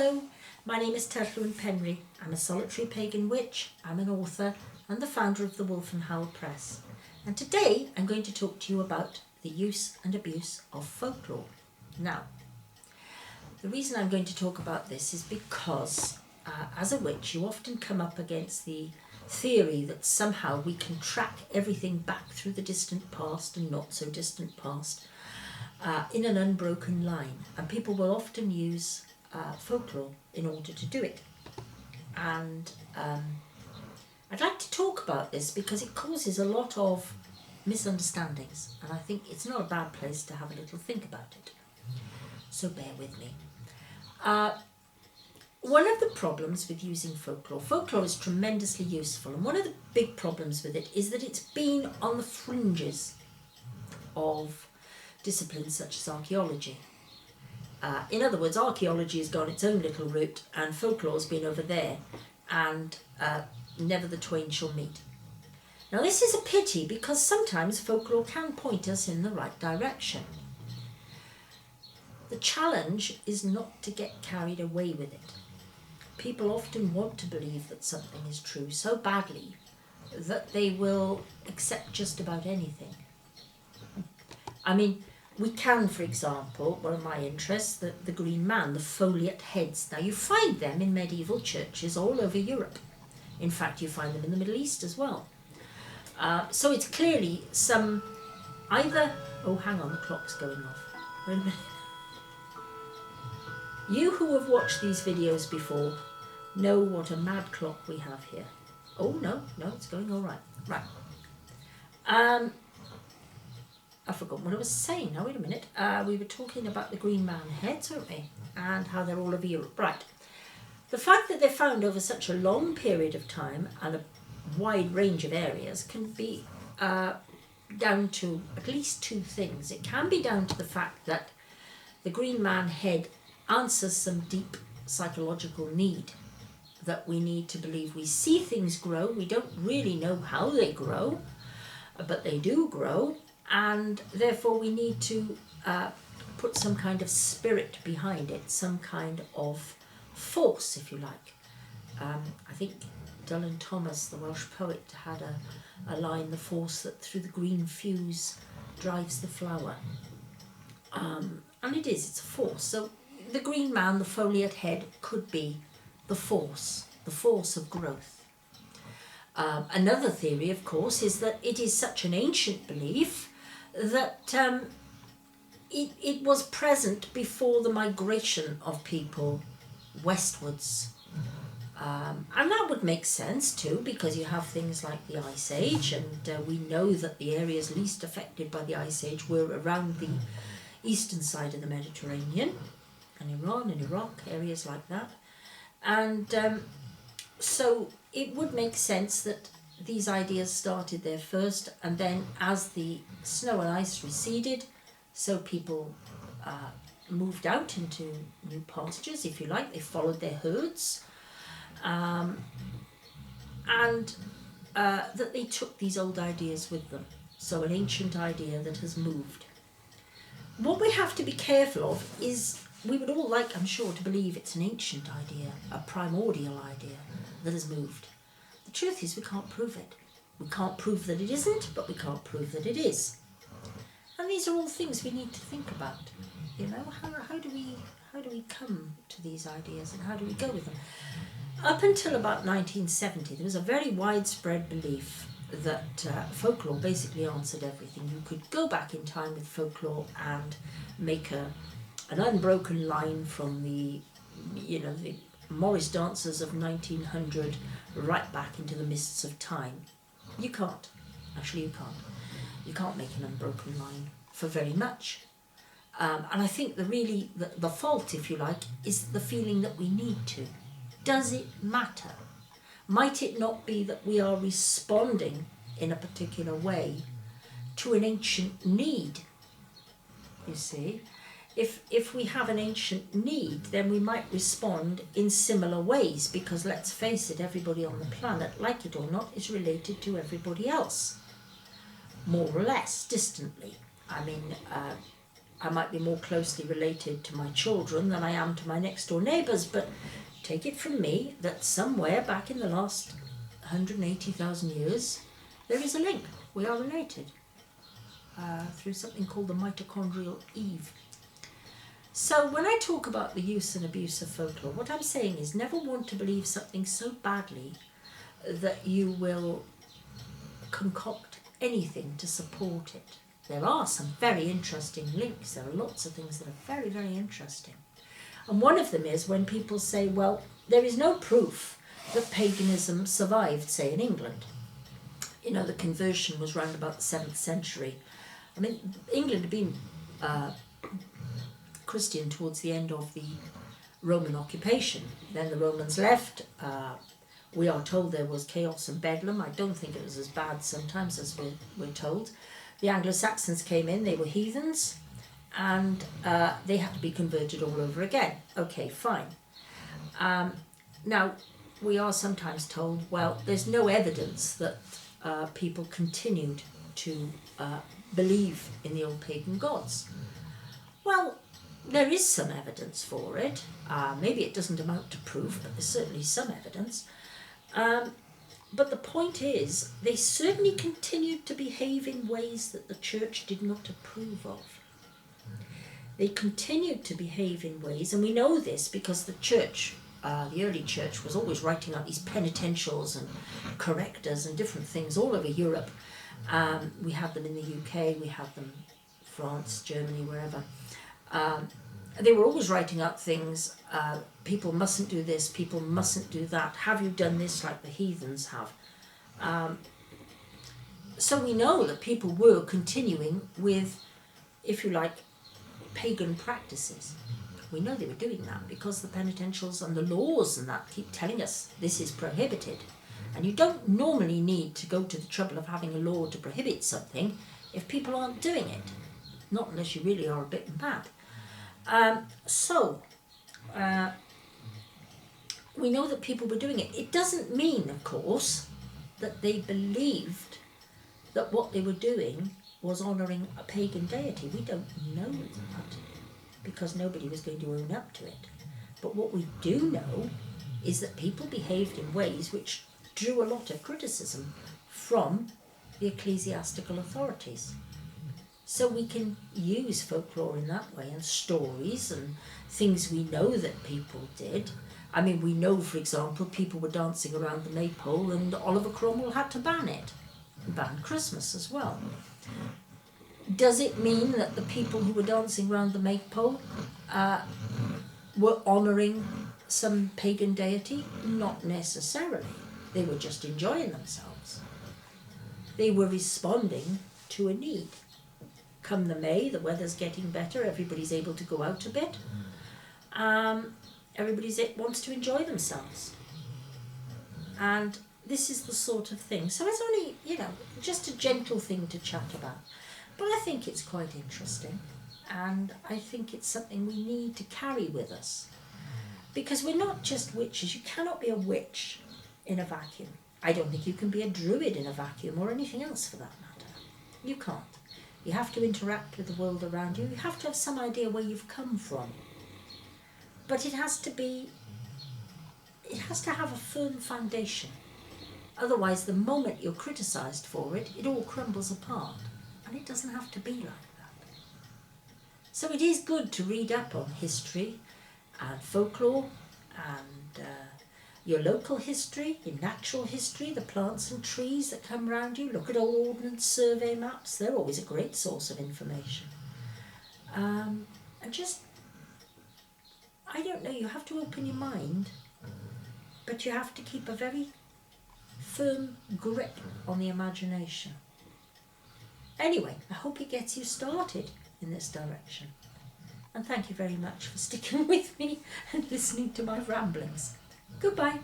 Hello, my name is Terllwyn Penry. I'm a solitary pagan witch, I'm an author and the founder of the Wolf and Howl Press. And today I'm going to talk to you about the use and abuse of folklore. Now, the reason I'm going to talk about this is because as a witch you often come up against the theory that somehow we can track everything back through the distant past and not so distant past in an unbroken line, and people will often use folklore in order to do it. And I'd like to talk about this because it causes a lot of misunderstandings, and I think it's not a bad place to have a little think about it. So bear with me. One of the problems with using folklore is tremendously useful, and one of the big problems with it is that it's been on the fringes of disciplines such as archaeology. In other words, archaeology has gone its own little route and folklore's been over there, and never the twain shall meet. Now this is a pity because sometimes folklore can point us in the right direction. The challenge is not to get carried away with it. People often want to believe that something is true so badly that they will accept just about anything. I mean, we can, for example, one of my interests, the Green Man, the foliate heads. Now you find them in medieval churches all over Europe. In fact, you find them in the Middle East as well. So it's clearly some either... Oh, hang on, the clock's going off. Wait a minute. You who have watched these videos before know what a mad clock we have here. Oh, no, it's going all right. Right. I forgot what I was saying. Now, wait a minute. We were talking about the Green Man heads, weren't we? And how they're all over Europe. Right. The fact that they're found over such a long period of time and a wide range of areas can be down to at least two things. It can be down to the fact that the Green Man head answers some deep psychological need that we need to believe. We see things grow. We don't really know how they grow, but they do grow. And therefore we need to put some kind of spirit behind it, some kind of force, if you like. I think Dylan Thomas, the Welsh poet, had a line, the force that through the green fuse drives the flower. And it's a force. So the Green Man, the foliate head, could be the force of growth. Another theory, of course, is that it is such an ancient belief that it was present before the migration of people westwards. And that would make sense too, because you have things like the Ice Age, and we know that the areas least affected by the Ice Age were around the eastern side of the Mediterranean, and Iran and Iraq, areas like that. And so it would make sense that these ideas started there first, and then as the snow and ice receded, so people moved out into new pastures, if you like. They followed their herds, and that they took these old ideas with them. So an ancient idea that has moved. What we have to be careful of is, we would all like, I'm sure, to believe it's an ancient idea, a primordial idea that has moved. The truth is we can't prove it. We can't prove that it isn't, but we can't prove that it is. And these are all things we need to think about. You know, how do we come to these ideas, and how do we go with them? Up until about 1970, there was a very widespread belief that folklore basically answered everything. You could go back in time with folklore and make an unbroken line from the Morris dancers of 1900 right back into the mists of time. You can't. Actually, you can't. You can't make an unbroken line for very much. And I think the fault, if you like, is the feeling that we need to. Does it matter? Might it not be that we are responding in a particular way to an ancient need? You see? If we have an ancient need, then we might respond in similar ways, because let's face it, everybody on the planet, like it or not, is related to everybody else, more or less distantly. I mean, I might be more closely related to my children than I am to my next door neighbours, but take it from me that somewhere back in the last 180,000 years, there is a link. We are related through something called the mitochondrial Eve. So when I talk about the use and abuse of folklore, what I'm saying is never want to believe something so badly that you will concoct anything to support it. There are some very interesting links. There are lots of things that are very, very interesting. And one of them is when people say, well, there is no proof that paganism survived, say, in England. You know, the conversion was round about the 7th century. I mean, England had been Christian towards the end of the Roman occupation. Then the Romans left. We are told there was chaos and bedlam. I don't think it was as bad sometimes as we're told. The Anglo-Saxons came in, they were heathens, and they had to be converted all over again. Okay, fine. Now, we are sometimes told, well, there's no evidence that people continued to believe in the old pagan gods. Well, there is some evidence for it. Maybe it doesn't amount to proof, but there's certainly some evidence. But the point is, they certainly continued to behave in ways that the church did not approve of. They continued to behave in ways, and we know this because the church, the early church, was always writing out these penitentials and correctors and different things all over Europe. We had them in the UK, we had them in France, Germany, wherever. They were always writing out things, people mustn't do this, people mustn't do that, have you done this like the heathens have? So we know that people were continuing with, if you like, pagan practices. We know they were doing that because the penitentials and the laws and that keep telling us this is prohibited. And you don't normally need to go to the trouble of having a law to prohibit something if people aren't doing it. Not unless you really are a bit mad. We know that people were doing it. It doesn't mean, of course, that they believed that what they were doing was honouring a pagan deity. We don't know that because nobody was going to own up to it. But what we do know is that people behaved in ways which drew a lot of criticism from the ecclesiastical authorities. So we can use folklore in that way, and stories and things we know that people did. I mean, we know, for example, people were dancing around the maypole and Oliver Cromwell had to ban it. He banned Christmas as well. Does it mean that the people who were dancing around the maypole were honouring some pagan deity? Not necessarily. They were just enjoying themselves. They were responding to a need. Come the May, the weather's getting better, everybody's able to go out a bit. Everybody wants to enjoy themselves. And this is the sort of thing. So it's only, just a gentle thing to chat about. But I think it's quite interesting. And I think it's something we need to carry with us. Because we're not just witches. You cannot be a witch in a vacuum. I don't think you can be a druid in a vacuum or anything else for that matter. You can't. You have to interact with the world around you. You have to have some idea where you've come from. But it has to have a firm foundation. Otherwise, the moment you're criticised for it, it all crumbles apart. And it doesn't have to be like that. So it is good to read up on history and folklore and your local history, your natural history, the plants and trees that come around you. Look at old ordnance survey maps. They're always a great source of information. And just, I don't know, you have to open your mind, but you have to keep a very firm grip on the imagination. Anyway, I hope it gets you started in this direction. And thank you very much for sticking with me and listening to my ramblings. Goodbye.